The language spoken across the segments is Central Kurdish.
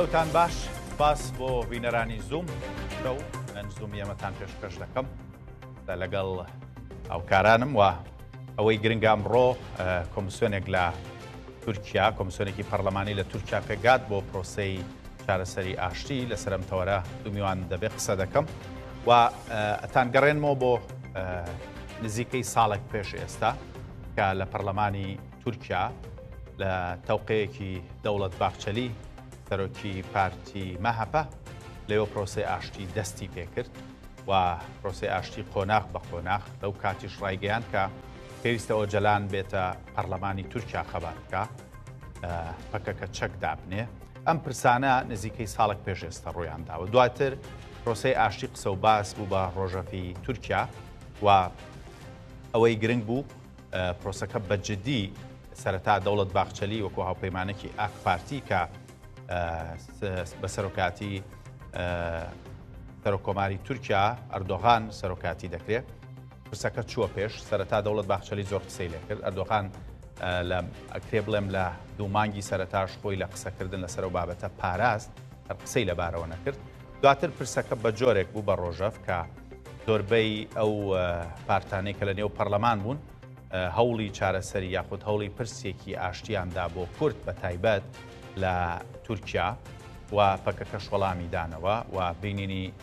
چاوتان باش باس بۆ بینەرانی زوم و من زومی ئەمەتان پێشکەش دەکەم لەگەڵ ئەوکارانم و ئەوەی گرنگە ئەمڕۆ کۆمسیۆنێک لە تورکیا کۆمسیۆنێکی پەرلەمانی لە تورکیا پێگات بۆ پرۆسەی چارەسەری ئاشتی لە سەرم تەوەرە دومیوان دەبێت قسە دەکەم و ئەتان گەڕێنمەوە بۆ نزیکەی ساڵێک پێش ئێستا کە لە پەرلەمانی تورکیا لە تەوقەیەکی دەوڵەت باخچەلی سەرۆکی پارتی مەهەپە لەوێ پرۆسەی ئاشتی دەستی پێکرد و پرۆسەی ئاشتی قۆناغ بە قۆناغ لەو کاتیش ڕایگەیان کە پێویستەوە جەلان بێتە پەرلەمانی تورکیا خەبات بکە پەکەکە چەک دابنێ. ئەم پرسانە نزیکەی ساڵێک پێش ئێستا ڕۆیانداوە. دواتر پرۆسەی ئاشتی قسە و باس بوو بە ڕۆژەفی تورکیا و ئەوەی گرنگ بوو پرۆسەکە بەجددی سەرەتا دەوڵەت باخچەلی وەکو هاوپەیمانێکی ئاک پارتی کە بە سەرۆکاتی سەرۆکۆماری تورکیا ئەردۆغان سەرۆکاتی دەکرێت. پرسەکە چووە پێش سەرەتا دەوڵەت باخچەلی زۆر قسەی لێ کرد. ئەردۆغان لە ئەکرێ بڵێم لە دوو مانگی سەرەتاش خۆی لە قسەکردن لەسەر و بابەتە پاراست هەر قسەی لەبارەوە نەکرد. دواتر پرسەکە بە جۆرێک بوو بە ڕۆژەف کە زۆربەی ئەو پارتانەی کە لە نێو پەرلەمان بوون هەوڵی چارەسەری یاخود هەوڵی پرسێکی ئاشتیاندا بۆ کورد بە تایبەت لە تورکیا و پەکەکەش وەڵامی دانەوە و بینینی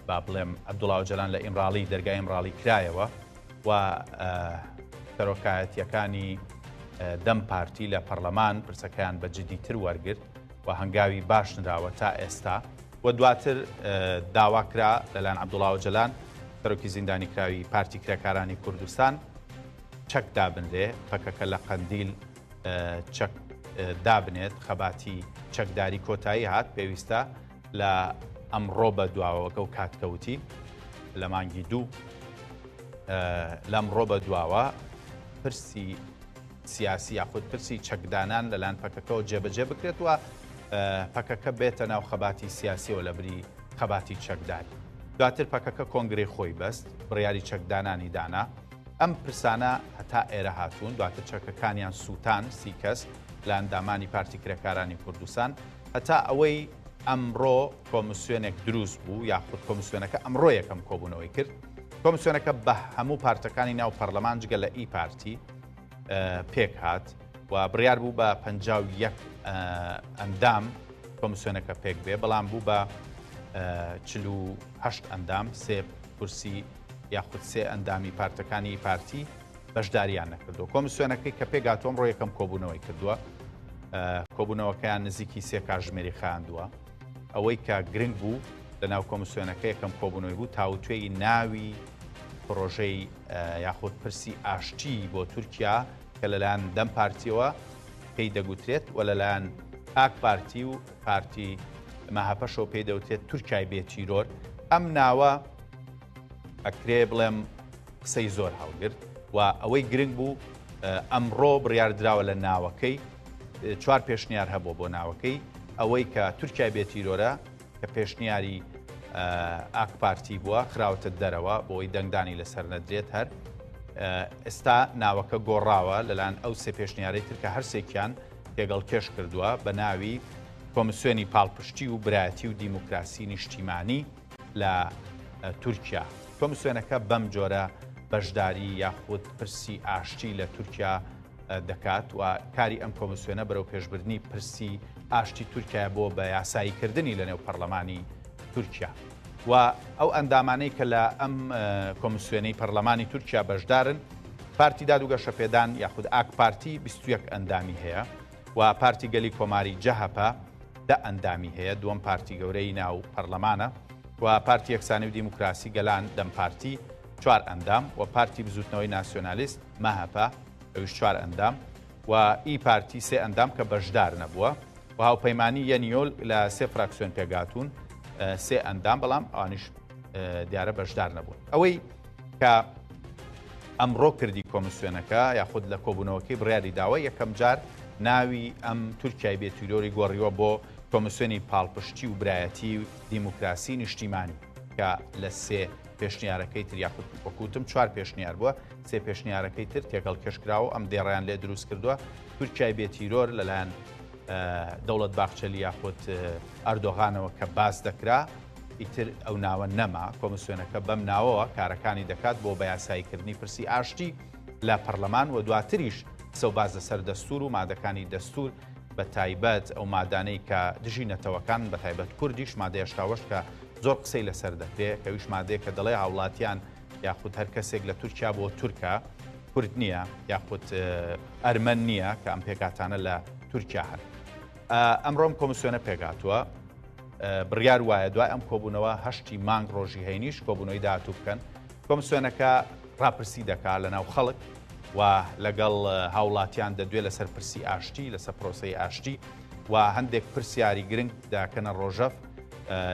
با بڵێم عەبدوڵڵا ئۆجەلان لە ئیمراڵی دەرگای ئیمراڵی کرایەوە و سەرۆکایەتیەکانی دەم پارتی لە پەرلەمان پرسەکەیان بە جددیتر وەرگرت و هەنگاوی باش نراوە تا ئێستا و دواتر داواکرا لەلایەن عەبدوڵڵا ئۆجەلان سەرۆکی زیندانی کراوی پارتی کرێکارانی کوردستان چەک دابنرێ پەکەکە لە قەندیل چەک دابنێت خەباتی چەکداری کۆتایی هات پێویستە لە ئەمڕۆ بە دواوەکە و کاتکەوتی لە مانگی دوو لەمڕۆ بە دواوە پرسی سیاسی یاخود پرسی چەکدانان لەلایەن پەکەکەەوە جێبەجێ بکرێت و پەکەکە بێتە ناو خەباتی سیاسیەوە لە بری خەباتی چەکداری. دواتر پەکەکە کۆنگرێ خۆی بەست بڕیاری چەکدانانی دانا. ئەم پرسانە هەتا ئێرە هاتوون دواتر چەکەکانیان سووتان 30 کەس لە ئەندامانی پارتی کرێکارانی کوردستان هەتا ئەوەی ئەمڕۆ کۆمسیۆنێک دروست بوو یاخود کۆمسیۆنەکە ئەمڕۆ یەکەم کۆبوونەوەی کرد. کۆمسیۆنەکە بە هەموو پارتەکانی ناو پەرلەمان جگە لە ئی پارتی پێک هات و بڕیار بوو بە 51 ئەندام کۆمسیۆنەکە پێک بێ بەڵام بوو بە 48 ئەندام سێ کورسی یاخود سێ ئەندامی پارتەکانی پارتی بەشداریان نەکردو. کۆمسیۆنەکەی کە پێگاتۆم ڕۆ یەکەم کۆبوونەوەی کردووە کۆبوونەوەکەیان نزیکی سێ کاتژمێری خایاندووە. ئەوەی کە گرنگ بوو لە ناو کۆمسیۆنەکە یەکەم کۆبوونەوەی بوو تاوتوێی ناوی پرۆژەی یاخود پرسی ئاشتی بۆ تورکیا کە لەلایەن دەم پارتیەوە پێی دەگوترێت و لەلایەن ئاک پارتی و پارتی مەهەپەشەوە پێی دەوترێت تورکای بێتیرۆر. ئەم ناوە ئەکرێ بڵێم قسەی زۆر هەڵگرت و ئەوەی گرنگ بوو ئەمڕۆ بڕیاردراوە لە ناوەکەی 4 پێشنیار هەبوو بۆ ناوەکەی ئەوەی کە تورکای بێتیرۆرە کە پێشنیاری ئاک پارتی بووە خراوەتە دەرەوە بۆی دەنگدانی لەسەر نەدرێت هەر ئێستا ناوەکە گۆڕاوە لەلایەن ئەو سێ پێشنیارەی تر کە هەرسێکیان تێگەڵ کێش کردووە بە ناوی کۆمسیۆنی پاڵپشتی و برایەتی و دیموکراسی نیشتیمانی لە تورکیا. کۆمسیۆنەکە بەم جۆرە بەشداری یاخود پرسی ئاشتی لە تورکیا دەکات و کاری ئەم کۆمسیۆنە بەرەو پێشبردنی پرسی ئاشتی تورکیا بۆ بە یاساییکردنی لە نێو پەرلەمانی تورکیا و ئەو ئەندامانەی کە لە ئەم کۆمسیۆنەی پەرلەمانی تورکیا بەشدارن پارتی دادوگەشەپێدان یاخود ئاک پارتی 21 ئەندامی هەیە و پارتی گەلی کۆماری جەهەپە 10 ئەندامی هەیە دووەم پارتی گەورەی ناو پەرلەمانە و پارتی یەکسانی و دیموکراسی گەلان دەم پارتی 4 ئەندام و پارتی بزوتنەوەی ناسیۆنالیست مەهەپە ئەوش 4 ئەندام و ئی پارتی 3 ئەندام کە بەشدار نەبووە و هاوپەیمانی یەنیۆل لە 3 فراکسیۆن پێگاتون 3 ئەندام بەڵام ئەوانیش دیارە بەشدار نەبوون. ئەوەی کە ئەمڕۆ کردی کۆمسیۆنەکە یاخود لە کۆبوونەوەکەی بڕیاری داوە یەکەم جار ناوی ئەم تورکای بێتیرۆری گۆڕیوە بۆ کۆمسیۆنی پاڵپشتی و برایەتی و دیموکراسی نیشتیمانی کە لە سێ پێشنیارەکەی تر یاخود وەکوتم 4 پێشنیار بووە 3 پێشنیارەکەی تر تێکەڵ کێشکراوە ئەم دێڕیان لێ دروست کردووە تورکای بێتیرۆر لەلایەن دەوڵەت باخچەلی یاخود ئەردۆغانەوە کە باس دەکرا ئیتر ئەو ناوە نەما کۆمسیۆنەکە بەم ناوەوە کارەکانی دەکات بۆ بەیاساییکردنی پرسی ئاشتی لە پەرلەمان و دواتریش سەوباز لەسەر دەستور و مادەکانی دەستور بە تایبەت ئەو مادانەی کە دژینەتەوەکان بە تایبەت کوردیش مادەی 88 کە زۆر قسەی لەسەر دەکرێت کەویش مادەیە کە دەڵێ هاوڵاتیان یاخود هەر کەسێک لە تورکیا بۆ تورکە کورد نییە یاخود ئەرمەن نییە کە ئەم پێکاتانە لە تورکیا هەن. ئەمڕۆم کۆمسیۆنە پێگاتووە بڕیار وایە دوای ئەم کۆبوونەوە هەشتی مانگ ڕۆژی هەینیش کۆبوونەوەی داهاتوو بکەن. کۆمسیۆنەکە ڕاپرسی دەکات لەناو خەڵک و لەگەڵ هاوڵاتیان دەدوێت لەسەر پرسی ئاشتی لەسەر پرۆسەی ئاشتی و هەندێک پرسیاری گرنگ داکەنە ڕۆژەف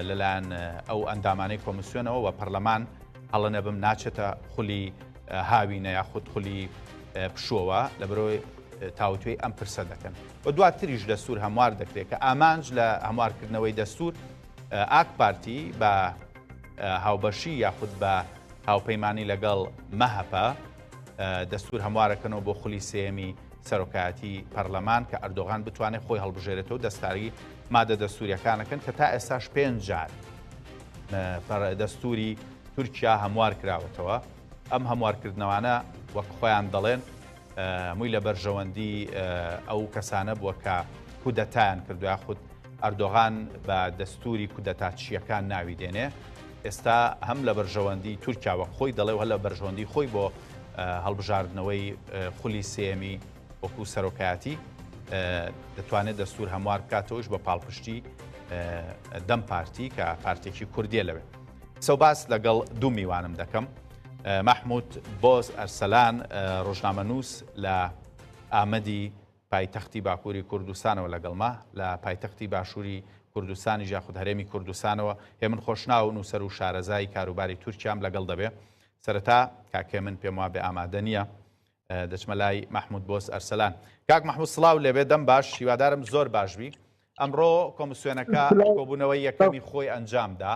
لەلایەن ئەو ئەندامانەی کۆمسیۆنەوە و پەرلەمان هەڵە نەبم ناچێتە خولی هاوینە یاخود خولی پشووەوە لە بەرەوەی تاوتوێی ئەم پرسە دەکەن و دواتریش دەستور هەموار دەکرێت کە ئامانج لە هەموارکردنەوەی دەستور ئاک پارتی بە هاوبەشی یاخود بە هاوپەیمانی لەگەڵ مەهەپە دەستور هەموارەکەنەوە بۆ خولی سێمی سەرۆکایەتی پەرلەمان کە ئەردۆغان بتوانێت خۆی هەڵبژێرێتەوە دەستاری مادە دەستوریەکانەکەن کە تا ئێستاش 5 جار دەستوری تورکیا هەموار کراوەتەوە. ئەم هەموارکردنەوانە وەک خۆیان دەڵێن مووی لە بەرژەوەندی ئەو کەسانە بووە کە کودەتایان کردو یاخود ئەردۆغان بە دەستوری کودەتاچیەکان ناوی دێنێ ئێستا هەم لە بەرژەوەندی تورکیا وەک خۆی دەڵێ و هەر لە بەرژەوەندی خۆی بۆ هەڵبژاردنەوەی خولی سێمی وەکو سەرۆکایەتی دەتوانێت دەستور هەموار بکاتەوەش بە پاڵپشتی دەم پارتی کە پارتێکی کوردیە لەوێ. سەوباس لەگەڵ دوو میوانم دەکەم. محمود بۆز ئەرسەلان ڕۆژنامەنووس لە ئامەدی پایتەختی باکووری کوردستانەوە لەگەڵما لە پایتەختی باشووری کوردستانی یاخود هەرێمی کوردستانەوە هێ من خۆشناو نووسەر و شارەزای کاروباری تورکیام لەگەڵ دەبێ. سەرەتا کاکێ من پێم وا بێ ئامادە نییە دەچمە لای محمود بۆز ئەرسەلان. کاک محمود سڵاو لێبێ دەم باش هیوادارم زۆر باشبی. ئەمڕۆ کۆمسیۆنەکە کۆبوونەوەی یەکەمی خۆی ئەنجامدا.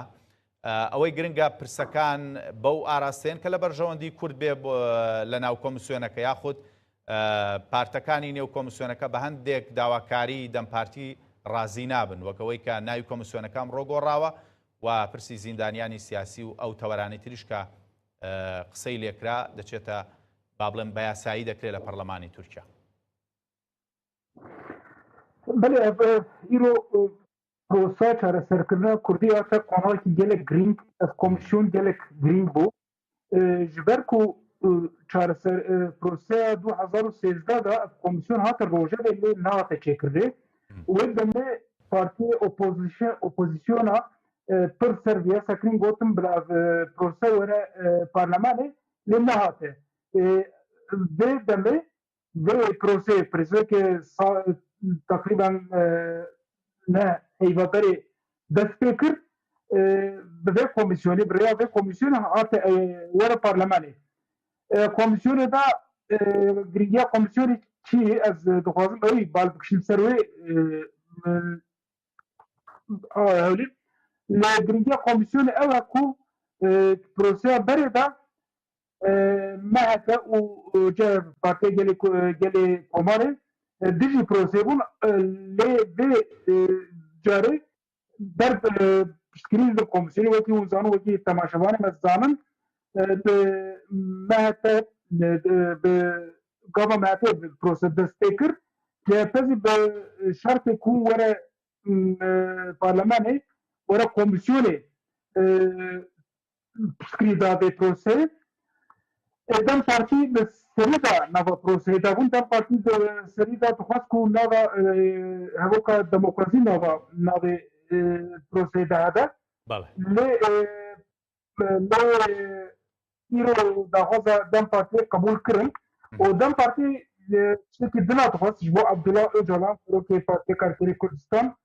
ئەوەی گرنگە پرسەکان بەو ئاراستێن کە لە بەرژەوەندی کورد بێ لە ناو کۆمسیۆنەکە یاخود پارتەکانی نێو کۆمسیۆنەکە بە هەندێک داواکاری دەمپارتی ڕازی نابن وەکەوەی کە ناوی کۆمسیۆنەکەم ڕۆگۆڕاوە و پرسی زیندانیانی سیاسی و ئەو تەوەرانی تریش کە قسەی لێکرا دەچێتە با بڵێن بە یاسایی دەکرێت لە پەرلەمانی تورکیا. پرۆسا چارەسەرکردنا کوردی هاتە قۆناڵێکی gelek گرنگ ez کۆمیسیۆن gelek گرنگ بوو ji ber ku çareser proseya 2013 da komisyon hatı rojevê lê nehate çêkirdê wê demê partiye opozisyona pir ser vê sekirin gotin bila prose were parlemanê lê nehate vê demê vê proseyê pirsgirêkê teqrîben ne heyvaberê dest pê kir bi vê komisyonê bi rêya vê komisyonê hate were parlemanê komisyonê da giringiya komisyonê çi ez dixwazim ewî bal bikişim ser wê hewlî li giringiya komisyonê ew e ku proseya berê da meheke û partiya gelê komarê dijî proseyê bûn lê vê carê ber piştgirî li komisyonê wekî hûn zanin wekî temaşevanê me zanin bi mehete bi gava mehete prose dest pê kir pezî bi şertê ku were parlemanê were komisyonê piştgirî da vê proseyê dem partî li serî da nava proseyê da bûn dem partî serî da dixwast ku nava hevoka demokrasî nava navê proseyê de hebe lê îro daxwaza dem partiyê qebûl kirin û dem partî tiştekî dina dixwast ji bo Abdullah Öcalan Serokê Partiya Karkerê Kurdistan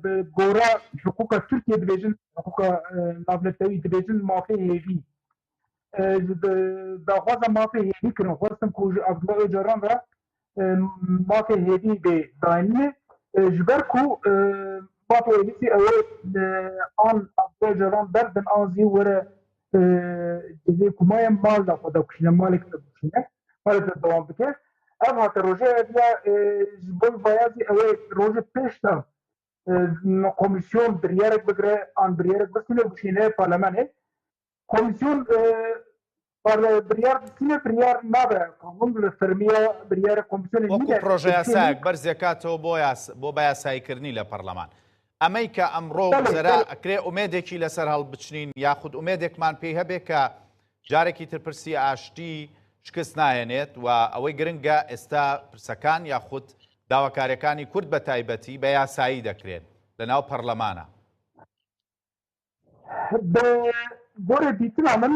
bi gora hukûka Tirkiye dibêjin hukûka navnetewî dibêjin mafê hêvî daxwaza mafê hêvî kirin xwestin ku ji Abdullah Öcalan re mafê hêvî bê dayînê ji ber ku mafê hêvî ew an Abdullah Öcalan berdin an zî were cizê ku maye mal da xwe de kuşîne malek de kuşîne malek de dewam bike ev hate roje diya ji bo bayazî ew ê rojê pêş de komisyon biryarek bigire an biryarek bistîne bişîne parlamenê komisyon biryar bistîne biryar nabe kanûn li fermiya biryara komisyonê وەکو nîne پرۆژە یاسایەک بەرزێکاتەوە بۆ بە یاساییکردنی لە پەرلەمان ئەمەی کە ئەمڕۆ وزەرا ئەکرێ ئومێدێکی لەسەر هەڵبچنین یاخود ئومێدێکمان پێی هەبێ کە جارێکی تر پرسی ئاشتی شکست نایەنێت و ئەوەی گرنگە ئێستا پرسەکان یاخود داواکاریەکانی کورد بە تایبەتی بە یاسایی دەکرێن لەناو پەرلەمانە. گۆرە دیتنا من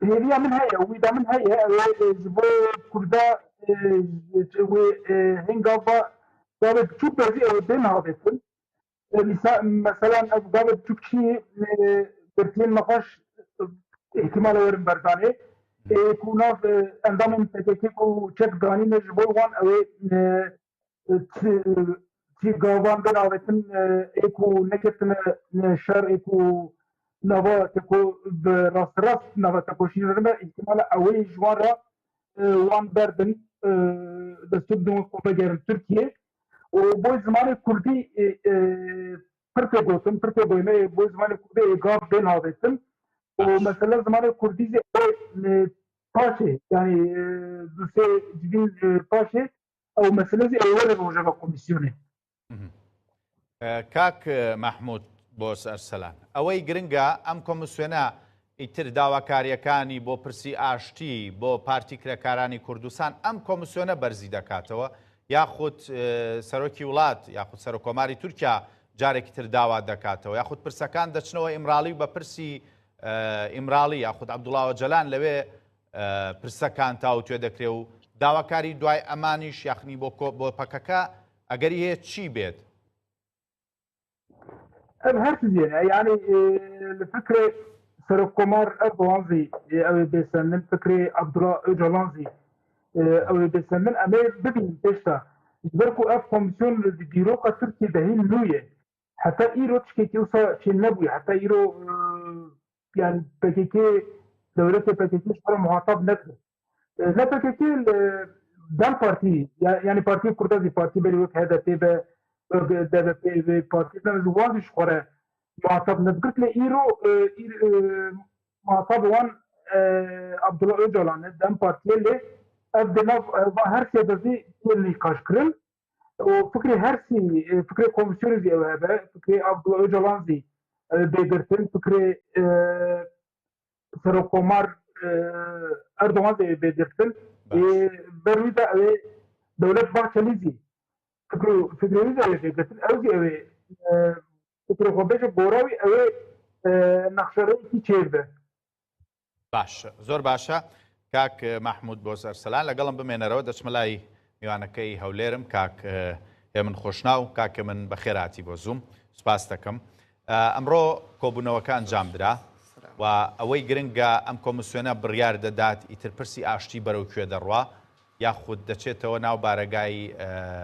هێویا من هەیە ویدا من هەیە ji bo Kurda wê hengava gavê biçûk bezî ew bên havêtin meselan ev gavê biçûk çî girtiyên nexweş ihtimal werin berdanê ku nav endamên PKK ku çek danîne ji bo wan ew ê çî gavan bên avêtin ê ku neketine şer ê ku nava ku bi rast nava tekoşînirme ihtimala ew ê ji wan re wan berdin destûr bidin ku vegerin Tirkiye û bo zimanê Kurdî pir tê gotin pir tê goyme bo zimanê Kurdî ê gav bên havêtin û mesela zimanê Kurdî jî paşê yani du sê civîn paşê ew mesele jî ew were rojeva komisyonê. کاک مەحموود بۆ سەرسەلان ئەوەی گرنگە ئەم کۆمسیۆنە ئیتر داواکاریەکانی بۆ پرسی ئاشتی بۆ پارتی کرێکارانی کوردستان ئەم کۆمسیۆنە بەرزی دەکاتەوە یاخود سەرۆکی وڵات یاخود سەرۆکۆماری تورکیا جارێکی تر داوا دەکاتەوە یاخود پرسەکان دەچنەوە ئیمراڵی بە پرسی ئیمراڵی یاخود عەبدوڵاوە جەلان لەوێ پرسەکان تاو توێ دەکرێ و داواکاری دوای ئەمانیش یاخنی بۆ پەکەکە ئەگەری هەیە چی بێت؟ هەر زیێنە یعنی li fikrê Serokkomar Erdogan zî ew ê bêsendin fikrê Abdullah Öcalan zî ew ê bêsendin em ê bibînin pêşta ji ber ku ev komisyon di dîroka Tirkiye de hîn nû ye heta îro tiştekî wisa çê nebûye heta îro yani PKK dewletê PKK ji xwe muhatab nekir ne PKK dem partî yani Partî Kurda zî partî berî wek HDP be DBP ve partiden wan ji xwe re muhatab nebgirt lê îro muhatab wan Abdullah Öcalan e dem partiyê lê ev di nav her sê dezî tên nîqaşkirin û fikrê her sî fikrê komisyonê zî ew hebe fikrê Abdullah Öcalan zî bêgirtin fikrê Serokkomar Erdogan zî bêgirtin ber wî de ew ê Dewlet Bahçeli zî fikrê zî ew bêgirtin ew zî ew ê fikrê xwe bêje gora wî ew ê nexşereyekî çêr be. باش زۆر باشە کاک مەحموود بۆ سەرسەلان لەگەڵم بمێنەرەوە دەچمە لای میوانەکەی هەولێرم کاک هێ من خۆشناو کاکە من بەخێراتی بۆ زووم سوپاس دەکەم ئەمڕۆ کۆبوونەوەکە ئەنجام درا و ئەوەی گرنگە ئەم کۆمسیۆنە بڕیار دەدات ئیتر پرسی ئاشتی بەرەو کوێ دەڕوا یاخود دەچێتەوە ناو بارەگای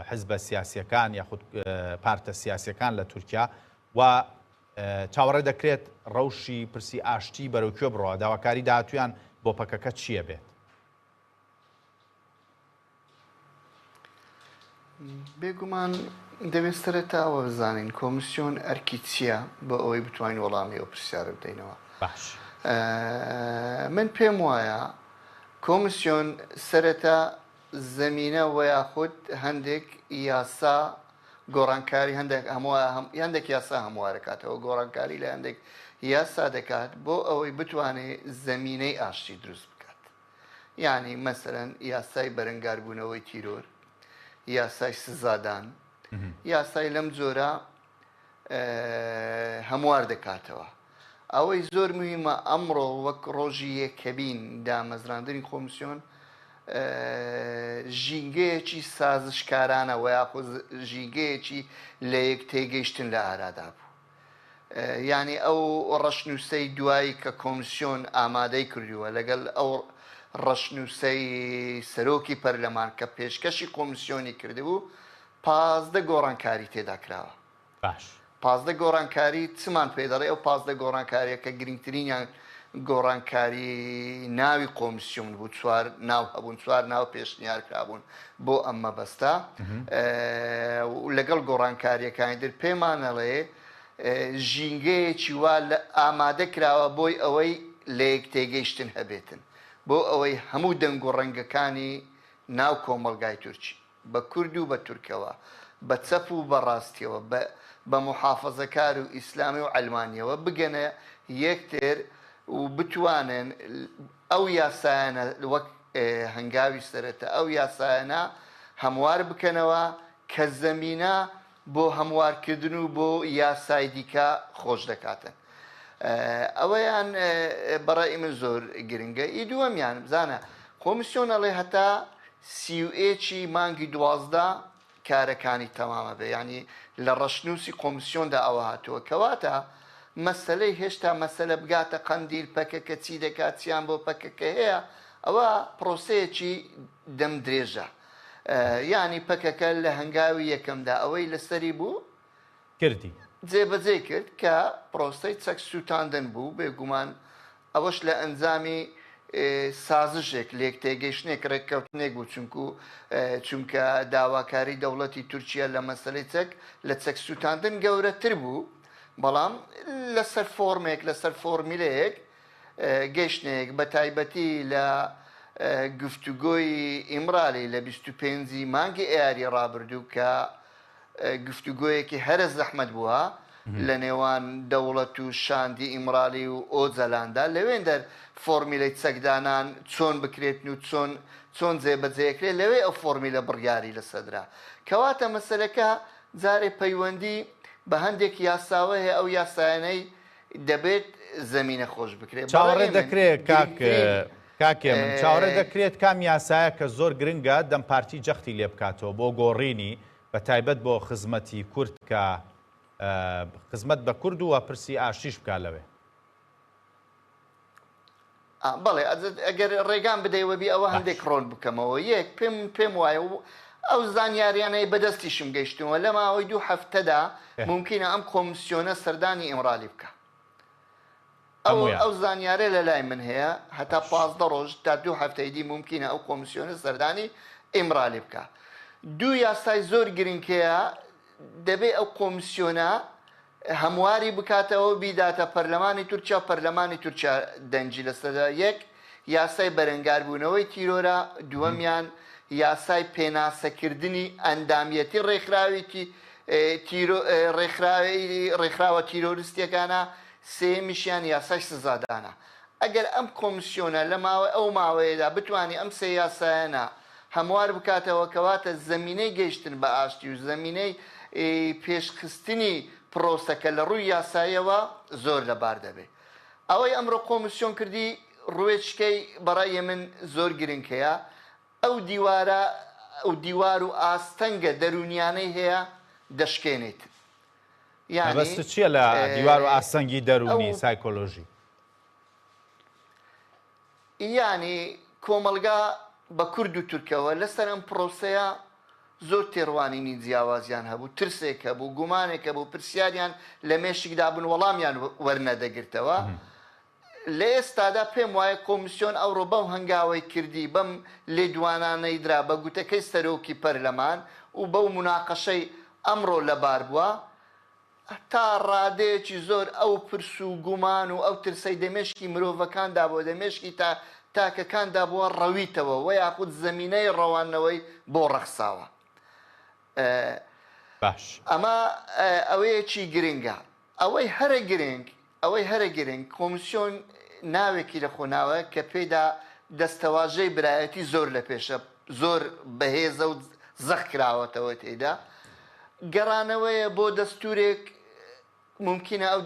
حزبە سیاسیەکان یاخود پارتە سیاسیەکان لە تورکیا و چاوەڕێ دەکرێت ڕەوشی پرسی ئاشتی بەرەو کوێ بڕەوە داواکاری داهاتویان بۆ پەکەکە چییە بێت؟ بێگومان دەبێت سەرەتاوە بزانین کۆمسیۆن ئەرکی چییە بۆ ئەوەی بتوانین وەڵامی ئەو پرسیارە بدەینەوە. باش من پێم وایە کۆمسیۆن سەرەتا زەمینە و یاخود هەندێک یاسا گۆڕانکاری هەندێک یاسا هەموارەکاتەوە گۆڕانکاری لە هەندێک یاسا دەکات بۆ ئەوەی بتوانێت زەمینەی ئاشتی دروست بکات. یعنی مەسەرەن یاسای بەرەنگاربوونەوەی تیرۆر یاسای سزادان یاسای لەم جۆرە هەموار دەکاتەوە. ئەوەی زۆر مهمە ئەمڕۆ وەک ڕۆژی یەکەبین دامەزراندنی کۆمسیۆن ژینگەیەکی سازشکارانەوە یاخود ژینگەیەکی لە یەک تێگەیشتن لە ئارادا بوو. یعنی ئەو ڕەشنووسەی دوایی کە کۆمسیۆن ئامادەی کردووە لەگەڵ ئەو ڕەشنووسەی سەرۆکی پەرلەمان کە پێشکەشی کۆمسیۆنی کردبوو 15 گۆڕانکاری تێدا کراوە. باش 15 گۆڕانکاری چمان پێ دەڵێ ئەو 15 گۆڕانکاریە کە گرنگترینیان گۆڕانکاری ناوی کۆمیسیۆن بوو، چوار ناو هەبوون، چوار ناو پێشنیار کرابوون بۆ ئەم مەبەستە. لەگەڵ گۆڕانکاریەکانی در پێمانەڵێ ژینگەیەکی وا ئامادە کراوە بۆی ئەوەی لە یەک تێگەیشتن هەبێتن، بۆ ئەوەی هەموو دەنگ و ڕەنگەکانی ناو کۆمەلگای تورکی بە کورد و بە تورکەوە، بە چەپ و بەڕاستیەوە، بە محافەزەکار و ئیسلامی و ئەلمانیەوە بگەنە یەکتر و بتوانن ئەو یاسایانە وەک هەنگاوی سەرەتا ئەو یاسایانە هەموار بکەنەوە کە زەمینە بۆ هەموارکردن و بۆ یاسای دیکە خۆش دەکاتن. ئەوەیان بەڕای من زۆر گرنگە. ئی دووەمیان بزانە کۆمیسیۆنەڵێ هەتا سیوئێکی مانگی 12 کارەکانی تەمامە بێ، ینی لە ڕەشنووسی کۆمیسیۆندا ئەوە هاتووە، کەواتە مەسلەی هێشتا مەسلە بگاتە قەندیل پەکەکە چی دەکات چیان بۆ پەکەکە هەیە، ئەوە پرۆسەیەکی دەم درێژە. ینی پەکەکە لە هەنگاوی یەکەمدا ئەوەی لەسەری بوو کردی جێبەجێ کرد کە پرۆسەی چەک سووتاندن بوو، بێگومان ئەوەش لە ئەنجامی سازشێک لێک تێگەیشتنێک ڕێککەوتنێک بوو، چونکە داواکاری دەوڵەتی تورکیا لە مەسلەی چەک لە چەک سووتاندن گەورەتر بوو، بەڵام لەسەر فۆرمێک لەسەر فۆرمیلەیەک گەشتێک بە تایبەتی لە گفتوگۆی ئیمرالی لە 25 مانگی ئیاری ڕابردوو کە گفتوگۆیەکی هەرە زەحمەت بووە لە نێوان دەوڵەت و شاندی ئیمرالی و ئۆجەلاندا، لەوێن دەر فۆرمیلەی چەکدانان چۆن بکرێتن و چۆن جێبەجێکرێت لەوێ ئەو فۆرمیلە بڕیاری لەسەدرا. کەواتە مەسەلەکە جارێ پەیوەندی بە هەندێک یاساوە هەیە، ئەو یاسایانەی دەبێت زەمینە خۆش بکرێت. چاوەڕێ دەکرێت کاکێ من چاوەڕێ دەکرێت کام یاسایە کە زۆر گرنگە دەم پارتی جەختی لێ بکاتەوە بۆ گۆڕینی بە تایبەت بۆ خزمەتی کورد کە خزمەت بە کورد و پرسی ئاشتیش بکا لەوێ. بەڵێ ئەگەر ڕێگان بدەیوەبی ئەوە هەندێک ڕۆن بکەمەوە. یەک پێم وایە ئەو زانیاریانەی بەدەستیشم گەیشتنەوە لە ماوەی 2 هەفتەدا ممکنە ئەم کۆمیسیۆنە سەردانی ئیمرالی بکە. ئەو زانیارە لە لای من هەیە، هەتا 15 ڕۆژ تا 2 هەفتەی دی ممکنە ئەو کۆمیسیۆنە سەردانی ئیمرالی بکە. دوو یاسای زۆر گرنگەیە دەبێ ئەو کۆمیسیۆنە هەمواری بکاتەوە بیداتە پەرلەمانی تورکیا، پەرلەمانی تورکیا دەنجی لەسەردا. یەک یاسای بەرەنگاربوونەوەی تیرۆرە، دووەمیان یاسای پێناسەکردنی ئەندامیەتی ڕێکخراوە تیرۆریستیەکانە، سێمیشیان یاسای سزادانە. ئەگەر ئەم کۆمیسیۆنە لە ئەو ماوەیەدا بتوانانی ئەم سێ یاسایانە هەموار بکاتەوە، کەواتە زەمینەی گەیشتن بە ئاشتی و زەمینەی پێشخستنی پرۆسەکە لە ڕووی یاساییەوە زۆر لەبار دەبێت. ئەوەی ئەمڕۆ کۆمیسیۆن کردی ڕوێچکەی بەڕای من زۆر گرنگەیە. ئەو دیوار و ئاستەنگە دەرونیانەی هەیە دەشکێنێت. بەست چییە لە دیوار و ئاستەنگی دەرونی سایکۆلۆژی؟ یعنی کۆمەلگا بە کورد و تورکەوە لەسەر ئەم پرۆسەیە زۆر تێڕوانینی جیاوازیان هەبوو، ترسێک هەبوو، گومانێک هەبوو، پرسیاریان لە مێشکدا بوون وەڵامیان وەرنەدەگرتەوە. لە ئێستادا پێم وایە کۆمیسیۆن ئەوڕۆ بەو هەنگاوی کردی بەم لێدوانانەیدرا بە گوتەکەی سەرۆکی پەرلەمان و بەو مناقەشەی ئەمڕۆ لەبار بووە، تا ڕادەیەکی زۆر ئەو پرس و گومان و ئەو ترسەی دەمێشکی مرۆڤەکاندا بووە، دەمێشکی تاکەکاندا بووە ڕەویتەوە و یاخود زەمینەی ڕەوانەوەی بۆ ڕەخساوە. باش ئەمە ئەوەیەکی گرنگە. ئەوەی هەرە گرنگ کۆمیسیۆن ناوێکی لە خۆناوە کە پێدا دەستەواژەی برایەتی زۆر لە پێشە، زۆر بەهێزە و زەخ کراوەتەوە تێدا. گەڕانەوەیە بۆ دەستورێک ممکنە ئەو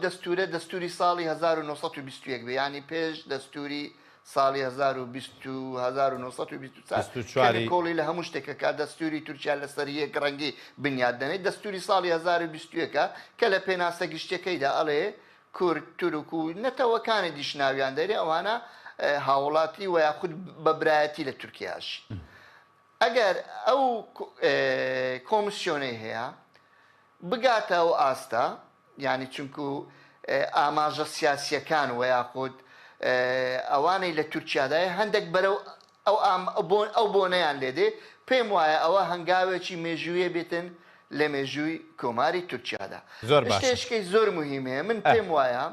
دەستوری ساڵی 1920 بێ، ینی پێش دەستوری ساڵی 1920 کۆڵی لە هەموو شتێکە کا دەستوری تورکیا لەسەر یەک ڕەنگی بنیاد دەنێت. دەستوری ساڵی 1920 کە لە پێناسە گشتەکەیدا ئەڵێ کورد، تورک و نەتەوەکانی دیشناویان دەرێ ئەوانە هاوڵاتی و یاخود بەبرایەتی لە تورکیاشی. ئەگەر ئەو کۆمیسیۆنەی هەیە بگاتە ئەو ئاستا، ینی چونکو ئاماژە سیاسیەکان و یاخود ئەوانەی لە تورکیادای هەندێک بەرەو ئەو بۆنەیان لێدێ پێم وایە ئەوە هەنگاوێکی مێژوویە بێتن لە مێژووی کۆماری تورکیادا. شتێشکەی زۆر مهمەیە من پێم وایە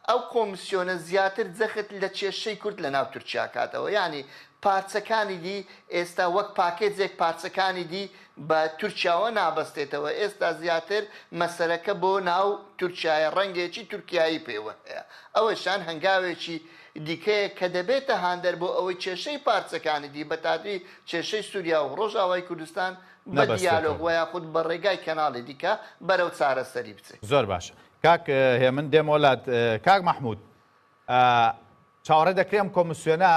ئەو کۆمیسیۆنە زیاتر جەخت لە کێشەی کورد لە ناو تورکیا کاتەوە، ینی پارچەکانی دی ئێستا وەک پاکێجێک پارچەکانی دی بە تورکیاوە نابەستێتەوە، ئێستا زیاتر مەسەرەکە بۆ ناو تورکایە ڕەنگێکی تورکایی پێوە هەیە. ئەوەشان هەنگاوێکی دیکەیە کە دەبێتە هاندەر بۆ ئەوەی کێشەی پارچەکانی دی بە تادری کێشەی سووریا و ڕۆژاوای کوردستان بە دیالۆگ و یاخود بە ڕێگای کەناڵی دیکە بەرەو چارەسەری بچێت. زۆر باشە. کاک هێمن دێم وڵات. کاک مەحموود، چاوەڕێ دەکرێم کۆمیسیۆنە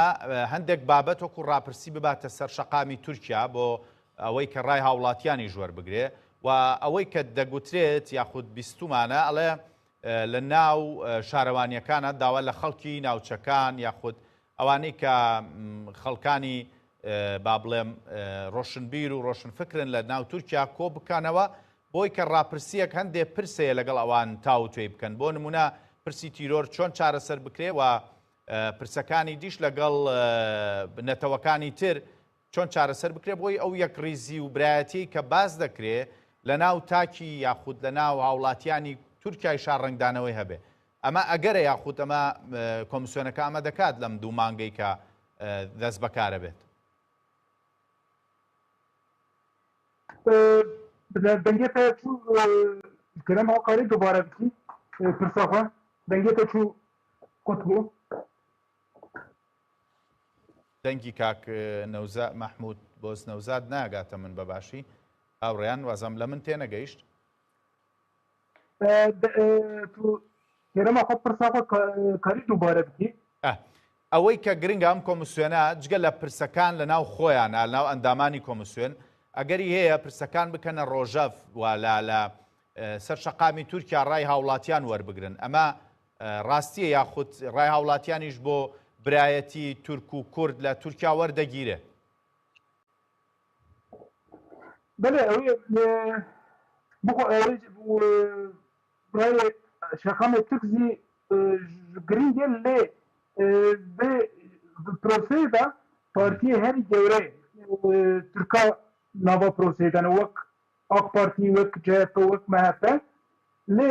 هەندێک بابەت وەکو ڕاپرسی بباتە سەر شەقامی تورکیا بۆ ئەوەی کە ڕای هاوڵاتیانی ژوەر بگرێ و ئەوەی کە دەگوترێت یاخود بیستومانە ئەڵێ لە ناو شارەوانیەکانە داوا لە خەڵکی ناوچەکان یاخود ئەوانەی کە خەڵکانی با بڵێم ڕۆشنبیر و ڕۆشنفکرن لە ناو تورکیا کۆ بکانەوە بۆی کە ڕاپرسیەک هەندێک پرسەیە لەگەڵ ئەوان تاو توێ بکەن. بۆ نمونە پرسی تیرۆر چۆن چارەسەر بکرێ و پرسەکانی دیش لەگەڵ نەتەوەکانی تر چۆن چارەسەر بکرێ بۆی ئەو یەک ڕیزی و برایەتی کە باز دەکرێ لە ناو تاکی یاخود لە ناو هاوڵاتیانی تورکیای شارڕنگدانەوەی هەبێ. ئەمە ئەگەرە یاخود ئەمە کۆمیسیۆنەکە ئەمە دەکات لەم دوو مانگەی کە دەست بەکارە بێت. دەنگێتە چوو گەرەم هاوکاری دووبارە بکەین پرسەخوا دەنگێتە چوو قوت بوو دەنگی کاک نەوزاد مەحموود بۆز نەوزاد ناگاتە من بەباشی هاوڕێیان وازەم لە من تێنەگەیشت. گەرەمە خۆ پرسەخوا کاری دووبارە بکەین. ئەوەی کە گرنگە ئەم کۆمیسیۆنە جگە لە پرسەکان لە ناو خۆیان لە ناو ئەندامانی کۆمیسیۆن ئەگەری هەیە پرسەکان بکەنە ڕۆژەف و لە سەر شەقامی تورکیا ڕای هاوڵاتیان وەربگرن. ئەمە ڕاستیە یاخود ڕای هاوڵاتیانیش بۆ برایەتی تورک و کورد لە تورکیا وەردەگیرێ؟ بەڵێ ئەوەی شەقامی تورکزی گرنگە لێ پرۆسەیەدا پارتیە هەری گەورەی تورکا ناوا پرۆسەیەدانە وەک ئاک پارتی وەک جەپ وەک مەهەپە لێ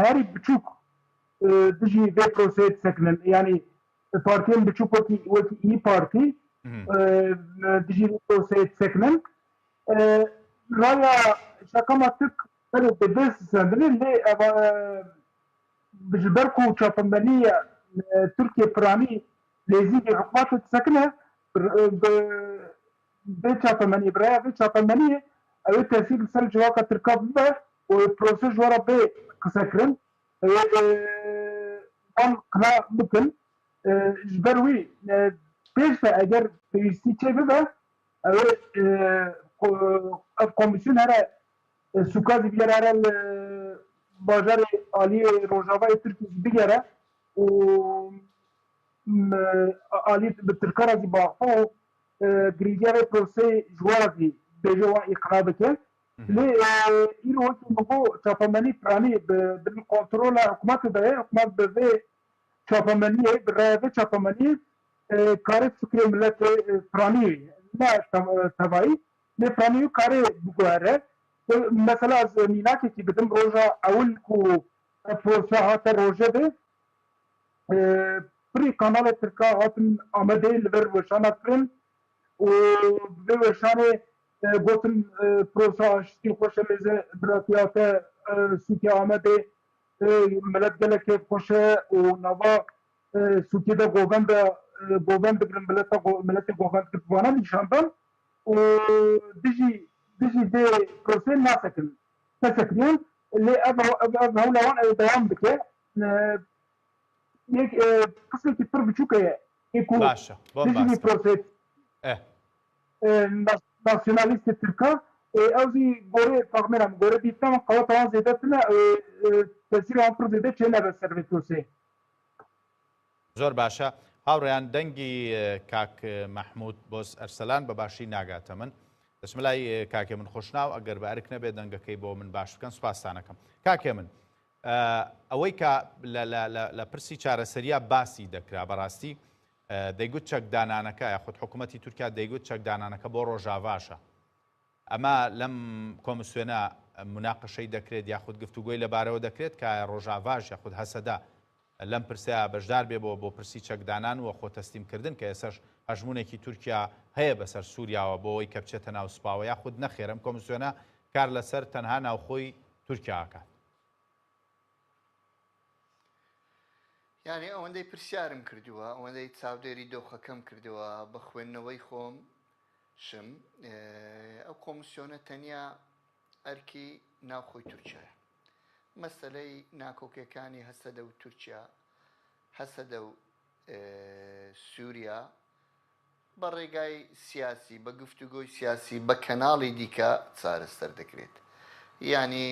هەری بچووک دژی vê proseyê disekinin yanî partiyên biçûk wekî İYİ Partî dijî vê proseyê disekinin raya şakama Türk bi dest sendinê lê ji ber ku çapemeniya Tirkiye piranî lêzîgê hikûmetê disekine vê çapemeniyê bi raya vê çapemeniyê ew ê tesîr li ser civaka Tirka bibe û prose ji wara bê qisekirin wan qila bikin ji ber wî pêş ve eger pêwîstî çê bibe ew ev komîsyon here sukazî bigere here li bajarê aliyê Rojavayê Tirkiyê jî bigere û alî bi Tirkara zî baxwe û girîdiya vê proseyê ji wara zî bêje wan îqna bike. Lê îro wekî bû çapemenî piranî bi kontrola hikûmetê de ye hikûmet bi vê çapemeniyê bi raya vê çapemeniyê karê fikrê milletê piranî ne tevayî lê piranî karê biguhere. Mesela ez mînakekî bidim roja ewil ku prose hate roje de pirî kanalê Tirka hatin Amedê li ber weşana kirin û vê weşanê gotin prosa aştî xweş e mêze biratiyate Sûtî Amedê millet gelekê xweş e û nava Sûtî de govend bigirin milletê govend kitvanan nîşandan û dijî vê proseyê nesekiriyan lê ev hewla wan ew dewam bike yek qismekî pir biçûk heye ku dijî vê proseyê nasyonalîstê Tirka ew zî gorê fexmêra min gorê dîtin qeweta wan zêde tune tesîra wan pir zêde çê nebe ser vê proseyê. زۆر باشە هاوڕێیان دەنگی کاک مەحموود بۆز ئەرسەلان بەباشی ناگاتە من دەچمە لای کاکێ من خۆشناو ئەگەر بە ئەرک نەبێت دەنگەکەی بۆ من باش بکەن سوپاسانەکەم. کاکێ من ئەوەی کە لە پرسی چارەسەریە باسی دەکرا بەڕاستی دەیگوت چەکدانانەکە یاخود حکوومەتی تورکیا دەیگوت چەکدانانەکە بۆ ڕۆژاواشە. ئەمە لەم کۆمسیۆنە مناقشەی دەکرێت یاخود گفتوگۆی لەبارەوە دەکرێت کە ڕۆژاواژ یاخود هەسەدا لەم پرسیە بەشدار بێ بۆ پرسی چەکدانان و خۆ تەستیمکردن کە ئێسەش هەژمونێکی تورکیا هەیە بەسەر سووریاوە بۆ ئەوەی کە بچێتە ناو سوپاوە یاخود نەخێرم کۆمسیۆنە کار لەسەر تەنها ناوخۆی تورکیاکات. یعنی ئەوەندەی پرسیارم کردووە ئەوەندەی چاودێری دۆخەکەم کردووە بە خوێندنەوەی خۆم شم ئەو کۆمسیۆنە تەنیا ئەرکی ناوخۆی تورکیایە. مەسەلەی ناکۆکیەکانی هەسەدە و تورکیا هەسەدە و سووریا بە ڕێگای سیاسی بە گفتوگۆی سیاسی بە کەناڵی دیکە چارەسەر دەکرێت. یعنی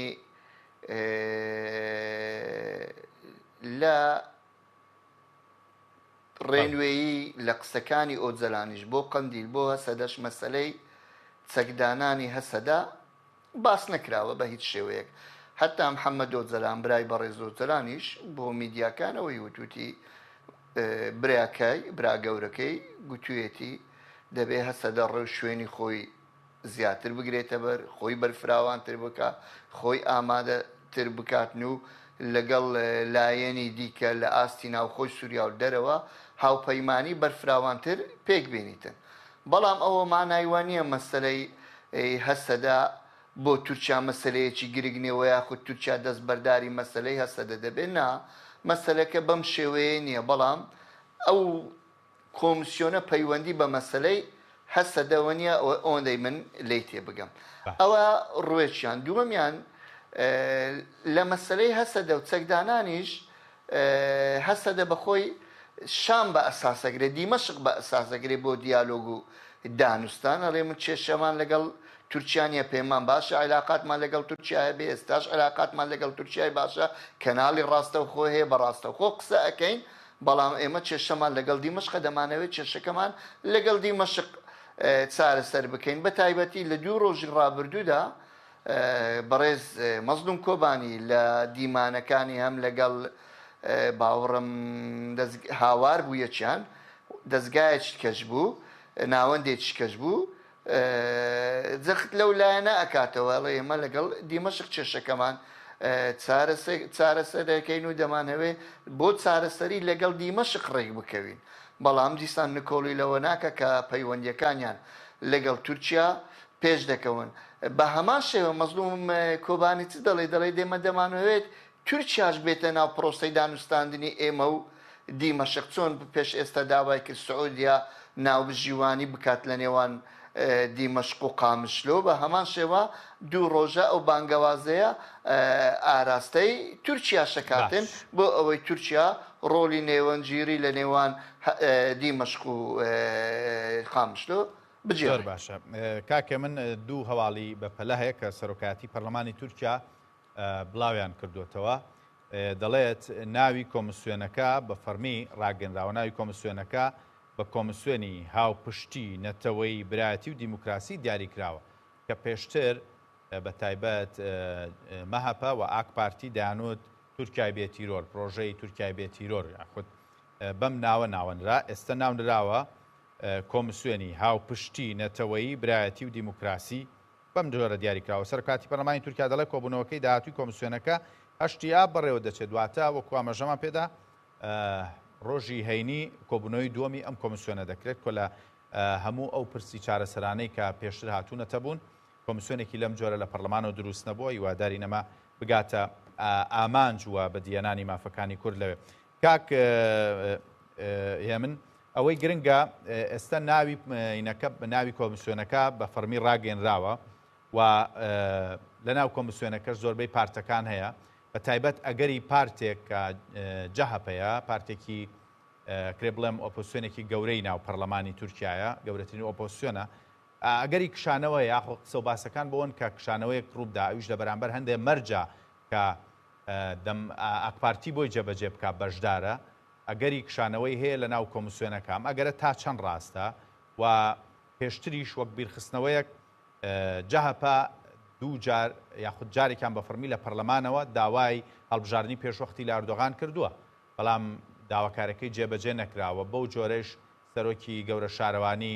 لە ڕێنوێیی لە قسەکانی ئۆجەلانیش بۆ قەندیل بۆ هەسەدەش مەسەلەی چەکدانانی هەسەدا باس نەکراوە بە هیچ شێوەیەک. حتا محەممەد ئۆجەلان برای بەڕێز ئۆجەلانیش بۆ میدیاکانەوەی وتوتی براکای برا گەورەکەی گوتوێتی دەبێ هەسەدە ڕێو شوێنی خۆی زیاتر بگرێتە بەر خۆی بەرفراوانتر بکە خۆی ئامادەتر بکاتن و لەگەڵ لایەنی دیکە لە ئاستی ناوخۆی سووریا و دەرەوە هاوپەیمانی بەرفراوانتر پێک بینیتن. بەڵام ئەوە مانایوان نییە مەسەلەی هەسەدا بۆ تورکیا مەسەلەیەکی گرنگنەوە یاخود تورکیا دەست بەرداری مەسەلەی هەسەدە دەبێت نا مەسەلەکە بەم شێوەیە نییە. بەڵام ئەو کۆمسیۆنە پەیوەندی بە مەسەلەی هەسەدەوە نیە ئەوەندەی من لی تێ بگەم. ئەوە ڕوێچیان دووەمیان لە مەسەلەی هەسەدە و چەکدانانیش هەسەدە بەخۆی شام بە ئەساسەگرێت دیمەشق بە ئەساسەگرێت بۆ دیالۆگ و دانوستان. ئەڵێ من کێشەمان لەگەڵ تورکیانە پێمان باشە علااقاتمان لەگەڵ تورکیای بێ ئێستاش علااقاتمان لەگەڵ تورکیای باشە کەناڵی ڕاستە و خۆ هەیە بە ڕاستە خۆ قسە ئەەکەین. بەڵام ئێمە کێشەمان لەگەڵ دیمەشقە دەمانەوێت کێشەکەمان لەگەڵ دیمەشق چارەسەر بکەین. بە تایبەتی لە 2 ڕۆژی ڕابردوودا بەڕێز مەزلوم کۆبانی لە دیمانەکانی هەم لەگەڵ باوەڕم هاوار بوو یەکیان دەستگایەکی کەش بوو ناوەندێکی کەش بوو جەخت لەو لایەنە ئەکاتەوە ئەڵێ ئێمە لەگەڵ دیمەشق کێشەکەمان چارەسەر دەکەین و دەمانەوێ بۆ چارەسەری لەگەڵ دیمەشق ڕێک بکەوین. بەڵام دیسان نکۆڵی لەوە ناکە کە پەیوەندیەکانیان لەگەڵ تورکیا پێش دەکەون. بە هەمان شێوە مەزلوم کۆبانی چ دەڵێ دێمە دەمانەوێت تورکیاش بێتە ناو پرۆسەی دانوستاندنی ئێمە و دیمەشق چۆن پێش ئێستا داوای کرد سعودیا ناوبژیوانی بکات لە نێوان دیمەشق و قامشلۆ. بە هەمان شێوە 2 ڕۆژە ئەو بانگەوازەیە ئاراستەی تورکیا شکاتن بۆ ئەوەی تورکیا ڕۆلی نێوەنگیری لە نێوان دیمەشق و قامشلۆ بجێر باشە. کاکە من 2 هەواڵی بەپەلە هەیە کە سەرۆکاتی پەرلەمانی تورکیا بڵاویان کردوتەوە. دەڵێت ناوی کۆمسیۆنەکە بە فەرمی ڕاگەنراوە ناوی کۆمسیۆنەکە بە کۆمسیۆنی هاوپشتی نەتەوەی برایەتی و دیموکراسی دیاریکراوە کە پێشتر بە تایبەت مەهەپە و ئاک پارتی دایانوت تورکیای بێتیرۆر پرۆژەی تورکیای بێتیرۆر یاخود بەم ناوە ناوەنرا. ئێستا ناونراوە کۆمسیۆنی هاوپشتی نەتەوەی برایەتی و دیموکراسی بەم جۆرە دیاریکراوە. سەرکاتی پەرلەمانی تورکیا دەڵێت کۆبوونەوەکەی داهاتووی کۆمسیۆنەکە هەشتیا بەڕێوە دەچێت دواتە وەکو ئاماژەمان پێدا ڕۆژی هەینی کۆبوونەوەی دووەمی ئەم کۆمسیۆنە دەکرێت کۆ لە هەموو ئەو پرسی چارەسەرانەی کە پێشتر هاتوونەتە بوون کۆمسیۆنێکی لەم جۆرە لە پەرلەمانەوە دروست نەبووە هیواداری نەما بگاتە ئامانج وە بە دیێنانی مافەکانی کورد لەوێ. کاک هێمن ئەوەی گرنگە ئێستا ناوی کۆمسیۆنەکە بە فەرمی ڕاگەنراوە و لە ناو کۆمسیۆنەکەش زۆربەی پارتەکان هەیە بە تایبەت ئەگەری پارتێک جەهەپەیە پارتێکی کرێ بڵێم ئۆپۆسیۆنێکی گەورەی ناو پەرلەمانی تورکیایە گەورەترین ئۆپۆسیۆنە ئەگەری کشانەوە یاخۆ قسە و باسەکان بۆن کە کشانەوەیەک ڕووبدا ئەویش لە بەرامبەر هەندێک مەرجە کە ئەکپارتی بۆی جێبەجێ بکات بەشدارە ئەگەری کشانەوەی هەیە لە ناو کۆمسیۆنەکەم ئەگەرە تا چەند ڕاستە و پێشتریش وەک بیرخستنەوەیەک جەهەپە دوو جار یاخود جارێکیان بە فەرمی لە پەرلەمانەوە داوای هەڵبژاردننی پێشوەختی لە ئەردۆغان کردووە بەڵام داواکارەکەی جێبەجێ نەکراوە بەو جۆرەش سەرۆکی گەورە شارەوانی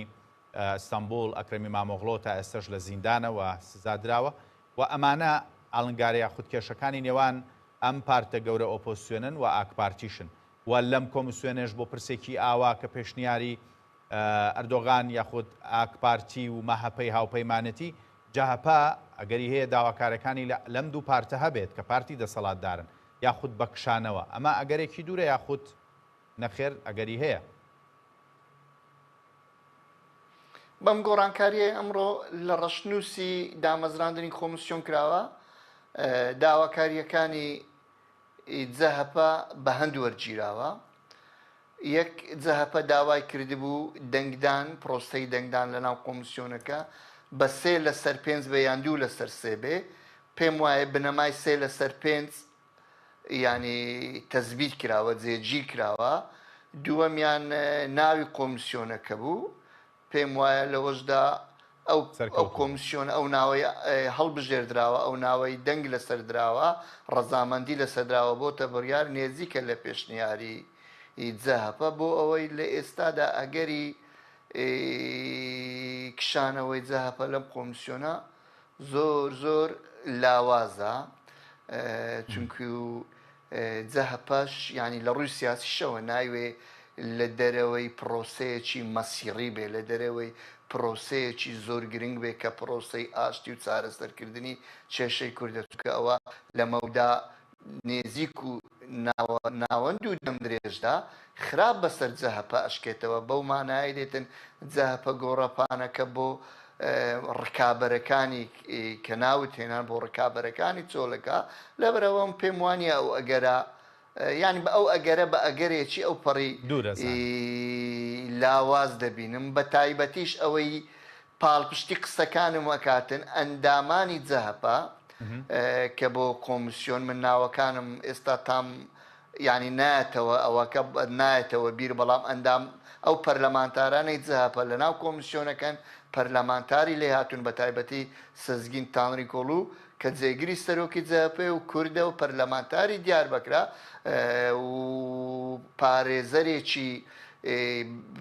ئەستەمبول ئەکرەمی مامۆغڵۆ تا ئێستش لە زیندانەوە سزادراوە و ئەمانە ئاڵنگارە یاخود کێشەکانی نێوان ئەم پارتە گەورە ئۆپۆسیۆنن و ئاکپارتیشن و لەم کۆمسیۆنێش بۆ پرسێکی ئاوا کە پێشنیاری ئەردۆغان یاخود ئاکپارتی و مەهەپەی هاوپەیمانەتی جاهپا ئەگەری هەیە داواکارەکانی لەم دوو پارتە هەبێت کە پارتی دەسەڵاتدارن یاخود بەکشانەوە ئەمە ئەگەرێکی دوورە یاخود نەخێر ئەگەری هەیە بەم گۆڕانکاریە ئەمڕۆ لە ڕەشنووسی دامەزراندنی کۆمسیۆن کراوە داواکاریەکانی جەهەپە بە هەند وەرگیراوە یەک جەهەپە داوای کردبوو دەنگدان پرۆسەی دەنگدان لە ناو کۆمسیۆنەکە بە 3 لەسەر 5 بێ یان 2 لەسەر 3 بێ پێم وایە بنەمای 3 لەسەر 5 ینی تەزبیت کراوە جێگیر کراوە دووەمیان ناوی کۆمسیۆنەکە بوو پێم وایە لەوەشدا ئەو کۆمسیۆن ئەو ناوەی هەڵبژێردراوە ئەو ناوەی دەنگ لەسەر درراوە ڕەزامەندی لەسەردراوە بۆتە بڕیار نێزیکە لە پێشنیاری جەهەپە بۆ ئەوەی لە ئێستادا ئەگەری کشانەوەی جەهەپە لەم کۆمسیۆنە زۆر لاوازە چونکو جەهەپەش ینی لە ڕووی سیاسیشەوە ناوێ لە دەرەوەی پرۆسەیەکی مەسیڕی بێ لە دەرەوەی پرۆسەیەکی زۆر گرنگ بێ کە پرۆسەی ئاشتی و چارەسەرکردنی کێشەی کوردەکە ئەوە لە مەودا نێزیک و ناوەند و دەمدرێژدا خراپ بەسەر جەهەپە ئەشکێتەوە بەو مانای دێتن جەهەپە گۆڕەپانەکە بۆ ڕکابەرەکانی کە ناوت هێنان بۆ ڕکابەرەکانی چۆلەکە لەبەرەوەم پێم وانە ئەو ئەگەرە ینی بە ئەو ئەگەرە بە ئەگەرێکی ئەو پەڕی لاواز دەبینم بە تایبەتیش ئەوەی پاڵپشتی قسەکانم وەکاتن ئەندامانی جەهەپە کە بۆ کۆمسیۆن من ناوەکانم ئێستا تام ینی نایەتەوە ئەوەکە نایەتەوە بیر بەڵام ئەندام ئەو پەرلەمانتارانەی جەهەپە لە ناو کۆمسیۆنەکەن پەرلەمانتاری لێ هاتوون بە تایبەتی سەزگین تانری کۆڵو کە جێگیری سەرۆکی جەهەپە و کوردە و پەرلەمانتاری دیار بکرا و پارێزەرێکی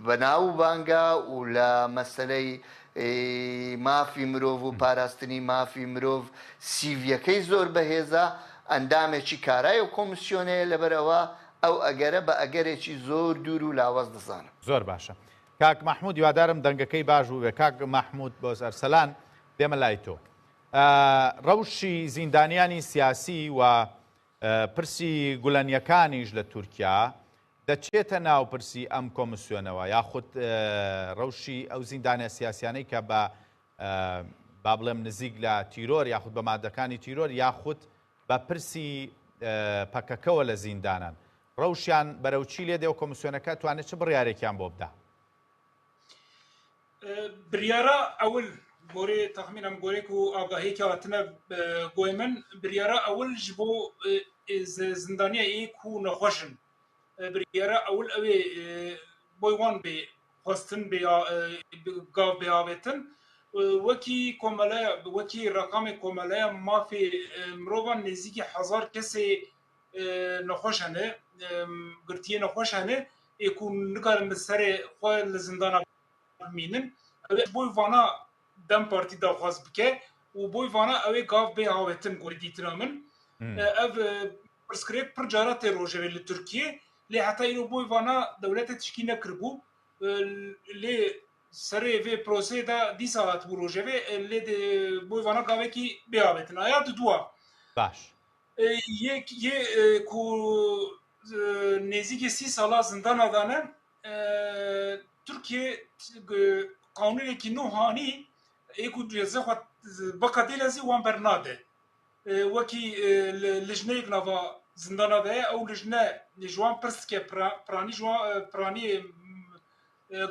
بەناو بانگا و لە مەسلەی مافی مرۆڤ و پاراستنی مافی مرۆڤ سیڤیەکەی زۆر بەهێزە ئەندامێکی کارای و کۆمسیۆنەیە لەبەرەوە ئەو ئەگەرە بە ئەگەرێکی زۆر دوور و لاوەز دەزانم زۆر باشە کاک مەحموود هیوادارم دەنگەکەی باش بوو بێ کاک مەحموود بۆ ئەرسەلان دێمە لای تۆ ڕەوشی زیندانیانی سیاسی و پرسی گولەنیەکانیش لە تورکیا دەچێتە ناوپرسی ئەم کۆمسیۆنەوە یاخود ڕەوشی ئەو زیندانە سیاسیانەی کە بە با بڵێم نزیک لە تیرۆر یاخود بە مادەکانی تیرۆر یاخود بە پرسی پەکەکەوە لە زیندانان ڕەوشیان بەرەوچی لێ دێ و کۆمسیۆنەکە توانێت چ بڕیارێکیان بۆ بدا بریارە ئەول گۆرێ تەخمینم گۆرێک و ئاگاهەیەکی هاتنە گۆی من بریارە ئەول ji بۆ زیندانیە ئێک و نەخۆشن بریارە ئەول ئەوێ بۆی وان بێ خواستن گاو بێاوێتن وەکی کۆمەلەیە وەکی ڕقامی کۆمەلەیە مافێ مرۆڤان نێزیکی 1000 کەسێ نەخۆش هەنێ گرتیە نەخۆش هەنێ ئێک و نکارن بە سەرێ خۆ لە زیندانە بمینن بۆی vana dem partî daxwaz bike û boy vana ew ê gav bê hawetin gorî dîtina min ev pirsgirêk pir cara tê rojevê li Tirkiye lê heta îro boy vana dewletê tişkî nekiribû lê serê vê proseyê de dîsa hatibû rojevê lê boy vana gavekî bê hawetin aya duwa baş yê ku nêzîkî 30 sala zindana dane Türkiye kanûnekî nû hanî êku zexwe beka dêlezî wan bernade wekî lijneyek nava zindana de ye ew lijne ji wan pirske pranî ji wan praniyê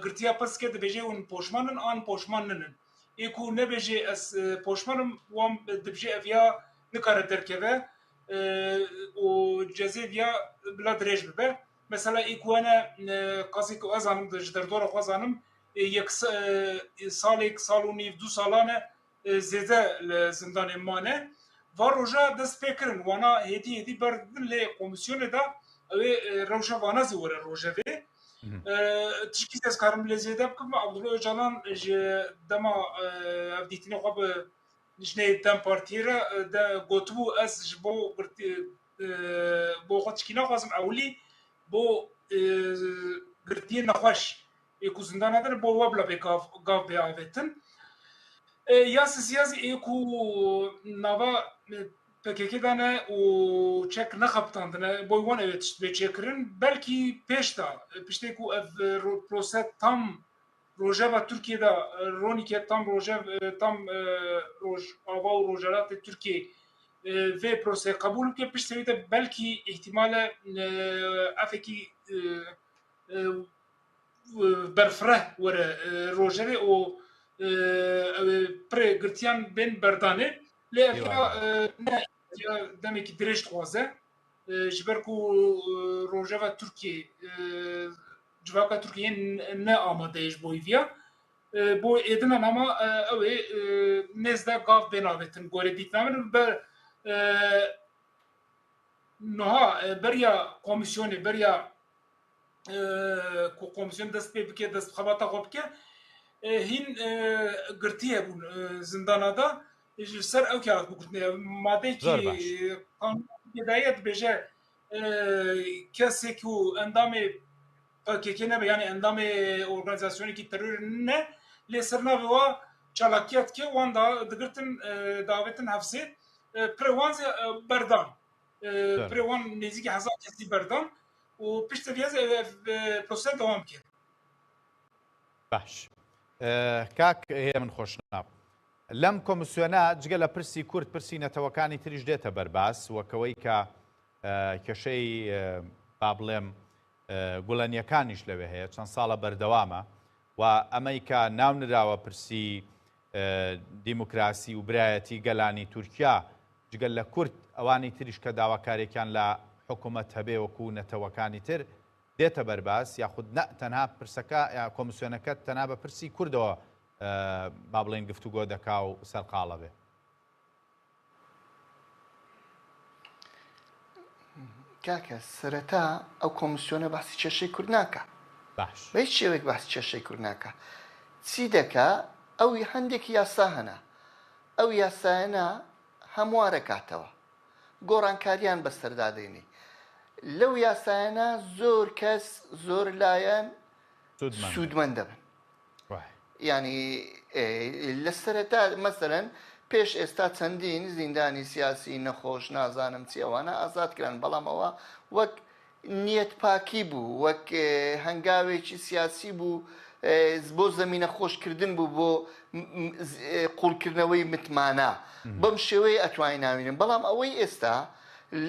girtiya pirske dibêje hûn poşmanin an poşman ninin êku nebêje ez poşmanim wan dibêje ev ya nikare derkeve û cezê ya bila dirêj bibe mesela êku hene qasî ku ez zanim ji derdora xwe zanim yek salek sal û nîv 2 salan e زێدە لە زندانێمانە va roja dest pê kirin wana hêdî berdin lê komîsyonê da ew ê rewşa vana zî were rojevê tişkî ez karim lê zêde bikim Abdullah Öcalan ji dema ev dîtinê xwe bi nişneyê Dem Partiyê re de gotibû ez ji bo xwe tişkî naxwazim ewlî bo girtiyê nexweş ê ku zindana din bo we bila gav bê avêtin Yasî siyasî ê ku nava PKK dane û çek nexebitandine boy wan ev tişt bê çêkirin belkî pêş da piştê ku ev prose tam rojeva Tirkiye da ronîke tam rojev tam roj ava û rojelatê Tirkiye vê proseyê qebûl bike piştî wê de belkî ihtimale efekî berfireh were rojevê û pirê girtiyan bên berdanê lê ev demekî dirêj dixwaze ji ber ku rojeva Tirkiye civaka Tirkiyeyê ne amade ji bo hêviya bo êdinan ama ew ê nêz de gav bên avêtin gorê dîtnamin ber niha beriya komîsyonê beriya ku komîsyon dest pê bike dest xebata xwe bike hîn girtiye bûn zindana da ji ser ew kağıt bûkirtine madeyekî kanûnê daye dibêje kesê ku endamê PKK nebe yani endamê organizasyonekî terorê ne lê ser navê wa çalakiya dike wan da digirtin davêtin hevsê pirê wan berdan pirê wan nêzîkî hezar kesî berdan û piştî vê ev proses dewam bike. باش کاک هەیە من خۆشناو لەم کۆمسیۆنە جگە لە پرسی کورد پرسی نەتەوەکانی تریش دێتە بەرباس وەکەوەی کە کێشەی با بڵێم گوڵەنیەکانیش لەوێ هەیە چەند ساڵە بەردەوامە و ئەمەی کە ناونراوە پرسی دیموکراسی و برایەتی گەلانی تورکیا جگەل لە کورد ئەوانی تریش کە داواکارێکیان لە حکوومەت هەبێ وەکو نەتەوەکانی تر دێتە بەرباس یاخود تەنها پرسەکە یا کۆمسیۆنەکە تەنها بە پرسی کوردەوە با بڵێن گفتوگۆ دەکا و سەرقاڵە بێ کاکە سەرەتا ئەو کۆمسیۆنە باسی کێشەی کورد ناکە باش بە هیچ شێوێک باسی کێشەی کورد ناکە چی دەکا ئەوی هەندێکی یاسا هەنا ئەو یاسایەنە هەموارەکاتەوە گۆڕانکاریان بەسەردادێنی لەو یاسایەنە زۆر کەس زۆر لایەن سوودمەند دەبن ینی لە سەرەتا مەسەرەن پێش ئێستا چەندین زیندانی سیاسی نەخۆش نازانم چی ئەوانە ئازاد کران بەڵام ئەوە وەک نیەت پاکی بوو وەک هەنگاوێکی سیاسی بوو بۆ زەمینە خۆشکردن بوو بۆ قوڵکردنەوەی متمانە بەم شێوەیە ئەتوانین ناوینن بەڵام ئەوەی ئێستا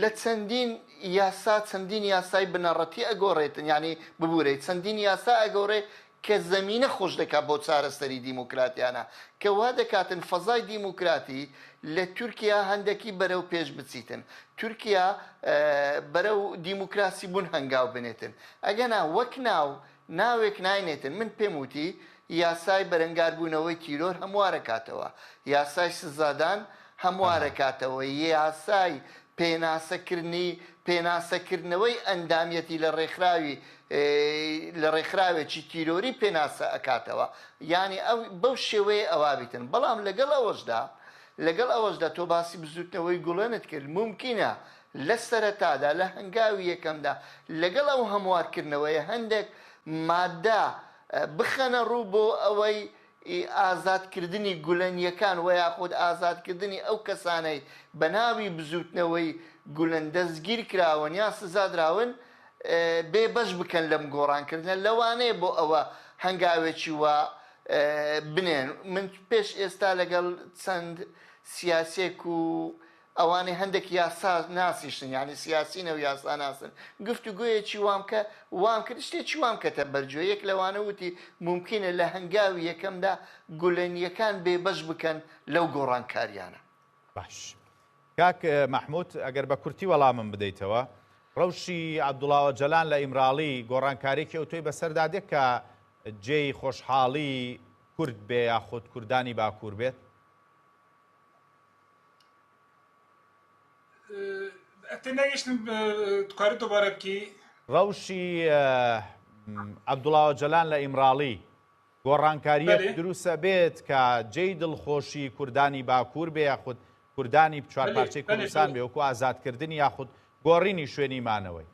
لە چەندین یاسا چەندین یاسای بنەڕەتی ئەگۆڕێتن ینی ببوورێت چەندین یاسا ئەگۆڕێ کە زەمینە خۆش دەکات بۆ چارەسەری دیموکراتیانە کە وا دەکاتن فەزای دیموکراتی لە تورکیا هەندێکی بەرەو پێش بچیتن تورکیا بەرەو دیموکراسی بوون هەنگاو بنێتن ئەگەنا وەک ناوێک ناینێتن من پێم وتی یاسای بەرەنگاربوونەوەی تیرۆر هەموارەکاتەوە یاسای سزادان هەموارەکاتەوە یاسای پێناسەکردنەوەی ئەندامیەتی لە ڕێکخراوێکی تیرۆری پێناسە ئەکاتەوە ینی ئەو بەو شێوەیە ئەوا بیتن بەڵام لەگەڵ ئەوەشدا تۆ باسی بزوتنەوەی گوڵێنت کرد ممکنە لە سەرەتادا لە هەنگاوی یەکەمدا لەگەڵ ئەو هەموارکردنەوەیە هەندێک مادە بخەنە ڕوو بۆ ئەوەی ئازادکردنی گولەنیەکان و یاخود ئازادکردنی ئەو کەسانەی بە ناوی بزوتنەوەی گولەن دەستگیر کراون یا سزادراون بێ بەش بکەن لەم گۆڕانکردنە لەوانەیە بۆ ئەوە هەنگاوێکی وە بنێن من پێش ئێستا لەگەڵ چەند سیاسێک و ئەوانەی هەندێک یاسا ناسیشن ینی سیاسینە و یاسا ناسن گفتوگویەکی وام کرد شتێکی وام کەتە بەرجۆ یەک لەوانە وتی ممکنە لە هەنگاوی یەکەمدا گولەنیەکان بێ بەش بکەن لەو گۆڕانکاریانە باش کاک مەحموود ئەگەر بە کورتی وەڵامم بدەیتەوە ڕەوشی عەبدوڵڵا جەلان لە ئیمراڵی گۆڕانکارێکی ئەو تۆی بەسەردادێت کە جێی خۆشحاڵی کورد بێ یاخود کوردانی باکوور بێت تێنەگەشتم دوکارە دووبارە بکەی ڕەوشی عەبدوڵاوە جەلان لە ئیمراڵی گۆڕانکاریەک دروستە بێت کە جێی دڵخۆشی کوردانی باکوور بێ یاخود کوردانی چوارپارچەی کوردستان بێ وەکو ئازادکردنی یاخود گۆڕینی شوێنی مانەوەی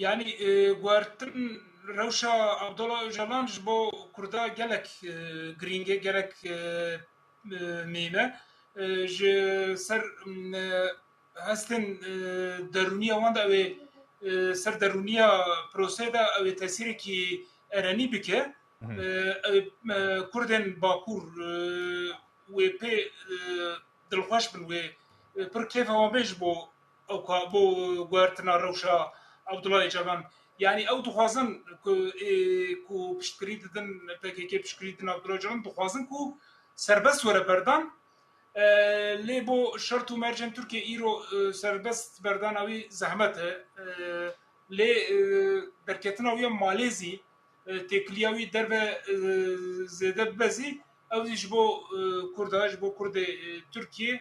یعنی گواردن ڕەوشە عەبدوڵاوە جەلانش بۆ کووردا gelek گرینگە gelek مێنە ji ser hestin derûniya wan de ew ê ser derûniya proseyê de ew ê tesîrekî erenî bike Kurdên Bakur wê pê dilxweş bin wê pir kêfa wan bê ji bo guhertina rewşa Abdullah Cavan yani ew dixwazin ku piştgirî didin PKK piştgirî didin Abdullah Cavan dixwazin ku serbest were berdan lê bo şert û mercên Tirkiye îro serbest berdana wî zehmet e lê derketina wî malêzî têkiliya wî derve zêde bibezî ew jî ji bo Kurda ji bo Kurdê Tirkiye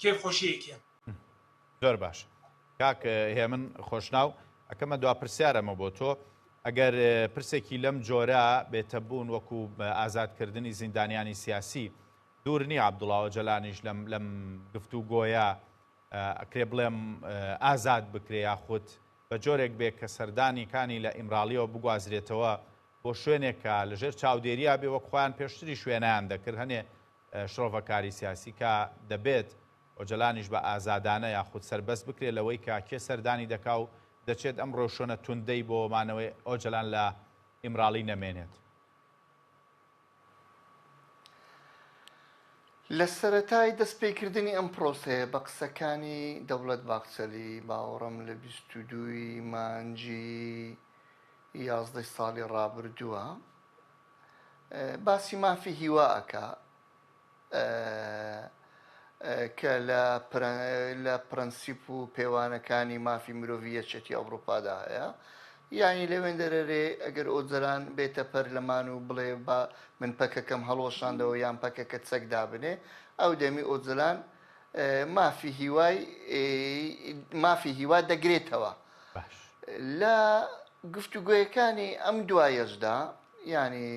kêfxweşiyekê زۆر باش کاک هێمن خۆشناو ئەکەمە دوا پرسیارەمە بۆ تۆ ئەگەر پرسێکی لەم جۆرە بێتە بوون وەکو ئازادکردنی زیندانیانی سیاسی دوور نییە عەبدوڵاوە جەلانیش لەم گفتوگۆیە ئەکرێ بڵێم ئازاد بکرێ یاخود بە جۆرێک بێ کە سەردانیکانی لە ئیمراڵیەوە بگوازرێتەوە بۆ شوێنێکە لەژێر چاودێریە بێ وەک خۆیان پێشتری شوێنیان دەکرد هەنێ شرۆڤەکاری سیاسی کە دەبێت ئۆجەلانیش بە ئازادانە یاخود سربەست بکرێ لەوەی کە کێ سەردانی دەکا و دەچێت ئەم ڕۆشۆنە توندەی بۆ مانەوەی ئۆجەلان لە ئیمراڵی نەمێنێت لە سەرەتای دەستپێکردنی ئەم پرۆسەیە بە قسەکانی دەوڵەت باخچەلی باوەڕەم لە 22 مانجی 11 ساڵی ڕابردووە باسی مافی هیوا ئەکا کە لە پرەنسیپ و پێوانەکانی مافی مرۆڤی یەکێتی ئەوروپادا هەیە یانی لەوێن دەرەرێ ئەگەر ئۆجەلان بێتە پەرلەمان و بڵێ بە من پەکەکەم هەڵۆشاندەوە یان پەکەکە چەک دابنێ ئەو دەمی ئۆجەلان مافی هیوا دەگرێتەوە لە گفتوگویەکانی ئەم دوایەشدا ینی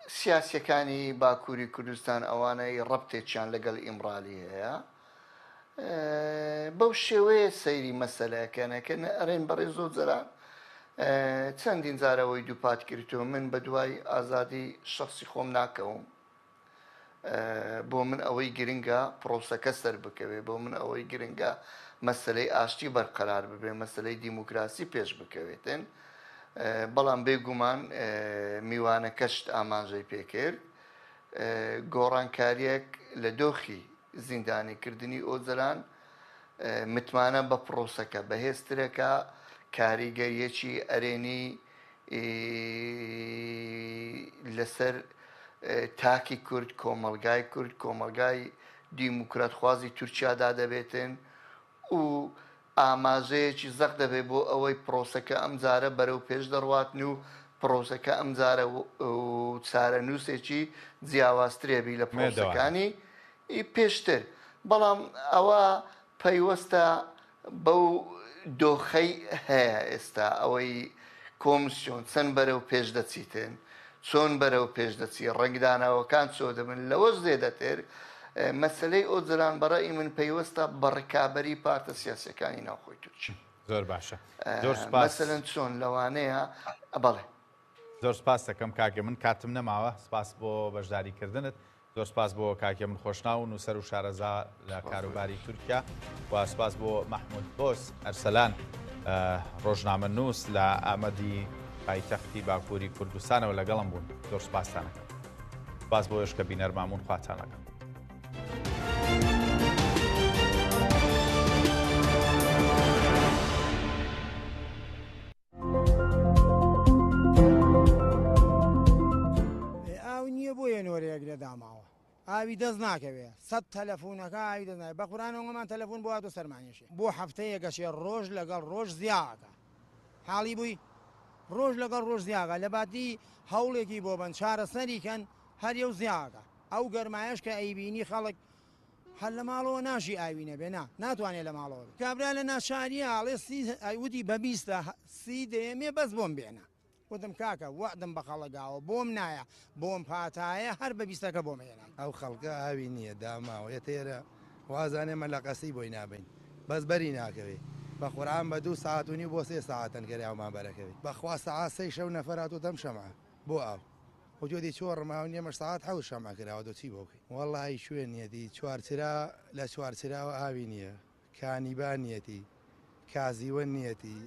سیاسیەکانی باکووری کوردستان ئەوانەی ڕەبتێکیان لەگەڵ ئیمرالی هەیە بەو شێوەیە سەیری مەسەلەکەنەکەن ئەرێن بەڕێ زۆر جەران چەندین جارەوەی دووپات کردووە من بە دوای ئازادی شخصی خۆم ناکەوم بۆ من ئەوەی گرنگە پرۆسەکە سەر بکەوێ بۆ من ئەوەی گرنگە مەسلەی ئاشتی بەرقەرار ببێ مەسلەی دیموکراسی پێش بکەوێتن بەڵام بێگومان میوانە کەشت ئاماژەی پێکرد گۆڕانکاریەک لە دۆخی زیندانیکردنی ئۆجەلان متمانە بە پرۆسەکە بەهێزترەکە کاریگەریەکی ئەرێنی لەسەر تاکی کورد کۆمەلگای دیموکراتخوازی تورکیادا دەبێتن و ئاماژەیەکی زەق دەبێت بۆ ئەوەی پرۆسەکە ئەم جارە بەرەو پێش دەڕواتن و پرۆسەکە ئەم جارە چارە نووسێکی جیاوازترێبی لە پرۆسەکانی پێشتر بەڵام ئەوە پەیوەستە بەو دۆخەی هەیە ئێستا ئەوەی کۆمسیۆن چەند بەرەو پێش دەچیتن چۆن بەرەو پێش دەچی ڕنگدانەوەکان چۆ دەبن لەوەش زێدەتر مەسلەی ئۆجەلان بەڕێی من پەیوەستە بە ڕکابەری پارتە سیاسەکانی ناوخۆی تورکی زۆر باشە مەسەلەن چۆن لەوانەیە بەڵێ زۆر سپاس دەکەم کاکێ من کاتم نەماوە سپاس بۆ بەشداریکردنت زۆر سپاس بۆ کاکێ من خۆشناو و نووسەر و شارەزا لە کاروباری تورکیا و سپاس بۆ مەحموود بۆس ئەرسەلان ڕۆژنامە نووس لە ئامەدی پایتەختی باکووری کوردستانەوە لەگەڵم بوون زۆر سپاسانەکەم سپاس بۆ ئێش کە بینەرمامون خواتانەکەم ئاوی دەست ناکەوێ 100 تەلەفۆنەکە ئاوی دەست ناکەوێت بە قورانەوەمان تەلەفۆن بۆ هاتۆ سەرمانیەشێ بۆ هەفتەیەکەشێ ڕۆژ لەگەڵ ڕۆژ زیاکە حاڵی بووی ڕۆژ لەگەڵ ڕۆژ زیاکە لە باتی هەوڵێکی بۆ بن چارەسەریکەن هەریە و زیاکە ئەو گەرمایش کە ئەیبینی خەڵک هەر لە ماڵەوە ناشی ئاوی نەبێ ناتوانێت لە ماڵەوە کابرا لە ناچاریە ئاڵێ وتی بە 20 دەیەمێ بەس بۆم بێنە وتم کاکە وەعدم بە خەڵکاوە بۆم نایە بۆم پاتایە هەر بە 20ەکە بۆم هێنا ئەو خەڵکە ئاوی نییە داماوە تێرە وازانێمە لە قەسی بۆی نابین بەس بەری ناکەوێت بە قورعان بە 2 ساعت و نیو بۆ 3 ساعتن گەریاومان بەرەکەوێت بەخوا سەعات 3 شەو نەفەرات و دەم شەمع بۆ ئاو وجودی چۆڕ ماو نیە ساعت 7 شەمع کراوە دۆ چی بۆکەی وەڵی شوێن نیەتی چوارچرا لە چوارچراوە ئاوی نییە کانیبان نیەتی کازیوە نیەتی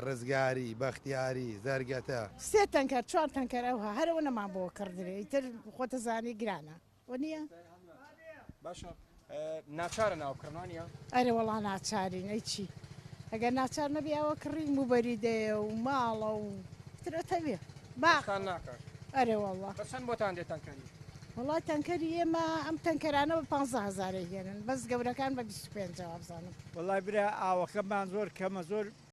ڕزگاری بەختیاری زەرگەتە 3 تەنکەر 4 تەنکەر ئەوها هەرەوە نەمان بۆ کردرێ ئیتر خۆتە زانی گرانە وە نییە باشە ناچارە ناوکردوانە ئەرێ وەڵا ناچارین ئەی چی ئەگەر ناچار نەبیاوە کڕین و بەریدەیە و ماڵە و ترەتەوێ باخان ناکات ئەرێ وەڵا بەچەند بۆتان دێت تەنکەری وڵای تەنکەری ئێمە ئەم تەنکەرانە بە 15,000 هێنن بەس گەورەکان بە 25 جوابزانم وڵای برا ئاوەکەمان زۆر کەمە زۆر